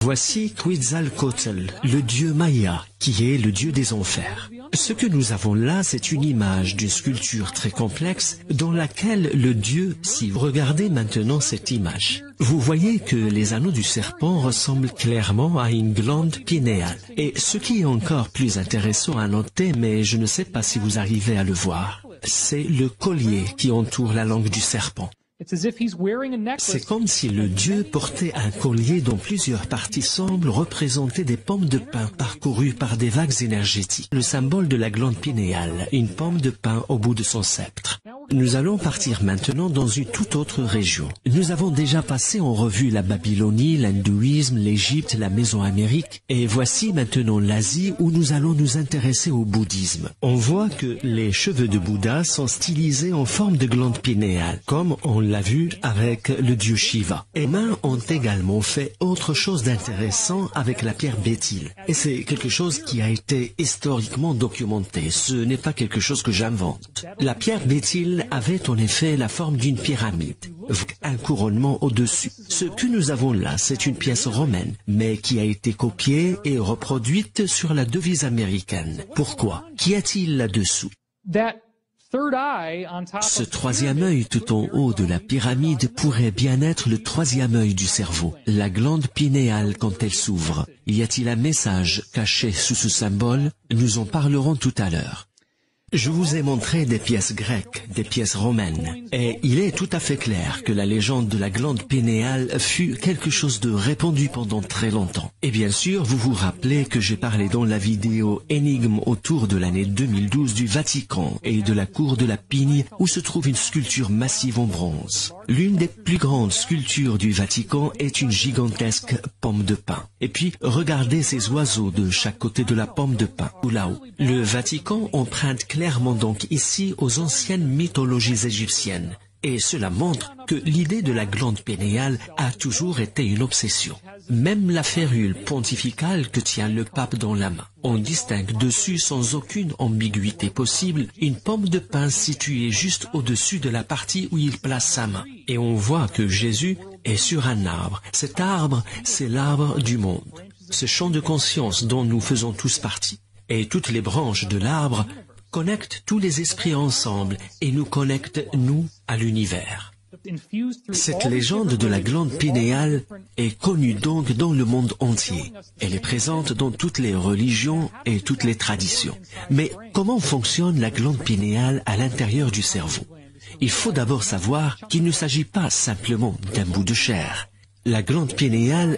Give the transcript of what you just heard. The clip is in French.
Voici Quetzalcoatl, le dieu Maya, qui est le dieu des enfers. Ce que nous avons là, c'est une image d'une sculpture très complexe dans laquelle le dieu, si vous regardez maintenant cette image, vous voyez que les anneaux du serpent ressemblent clairement à une glande pinéale. Et ce qui est encore plus intéressant à noter, mais je ne sais pas si vous arrivez à le voir, c'est le collier qui entoure la langue du serpent. C'est comme si le dieu portait un collier dont plusieurs parties semblent représenter des pommes de pin parcourues par des vagues énergétiques. Le symbole de la glande pinéale, une pomme de pin au bout de son sceptre. Nous allons partir maintenant dans une toute autre région. Nous avons déjà passé en revue la Babylonie, l'hindouisme, l'Égypte, la Mésoamérique, et voici maintenant l'Asie où nous allons nous intéresser au bouddhisme. On voit que les cheveux de Bouddha sont stylisés en forme de glande pinéale, comme on l'a vu avec le dieu Shiva. Les mains ont également fait autre chose d'intéressant avec la pierre bétyle. Et c'est quelque chose qui a été historiquement documenté. Ce n'est pas quelque chose que j'invente. La pierre bétyle avait en effet la forme d'une pyramide, un couronnement au-dessus. Ce que nous avons là, c'est une pièce romaine, mais qui a été copiée et reproduite sur la devise américaine. Pourquoi? Qu'y a-t-il là-dessous? Ce troisième œil tout en haut de la pyramide pourrait bien être le troisième œil du cerveau, la glande pinéale quand elle s'ouvre. Y a-t-il un message caché sous ce symbole? Nous en parlerons tout à l'heure. Je vous ai montré des pièces grecques, des pièces romaines, et il est tout à fait clair que la légende de la glande pinéale fut quelque chose de répandu pendant très longtemps. Et bien sûr, vous vous rappelez que j'ai parlé dans la vidéo Énigme autour de l'année 2012 du Vatican et de la cour de la Pigne où se trouve une sculpture massive en bronze. L'une des plus grandes sculptures du Vatican est une gigantesque pomme de pin. Et puis, regardez ces oiseaux de chaque côté de la pomme de pin, ou là-haut. Le Vatican emprunte clairement donc ici aux anciennes mythologies égyptiennes. Et cela montre que l'idée de la glande pinéale a toujours été une obsession. Même la férule pontificale que tient le pape dans la main. On distingue dessus sans aucune ambiguïté possible une pomme de pin située juste au-dessus de la partie où il place sa main. Et on voit que Jésus est sur un arbre. Cet arbre, c'est l'arbre du monde. Ce champ de conscience dont nous faisons tous partie. Et toutes les branches de l'arbre connectent tous les esprits ensemble et nous connectent, nous, à l'univers. Cette légende de la glande pinéale est connue donc dans le monde entier. Elle est présente dans toutes les religions et toutes les traditions. Mais comment fonctionne la glande pinéale à l'intérieur du cerveau? Il faut d'abord savoir qu'il ne s'agit pas simplement d'un bout de chair. La glande pinéale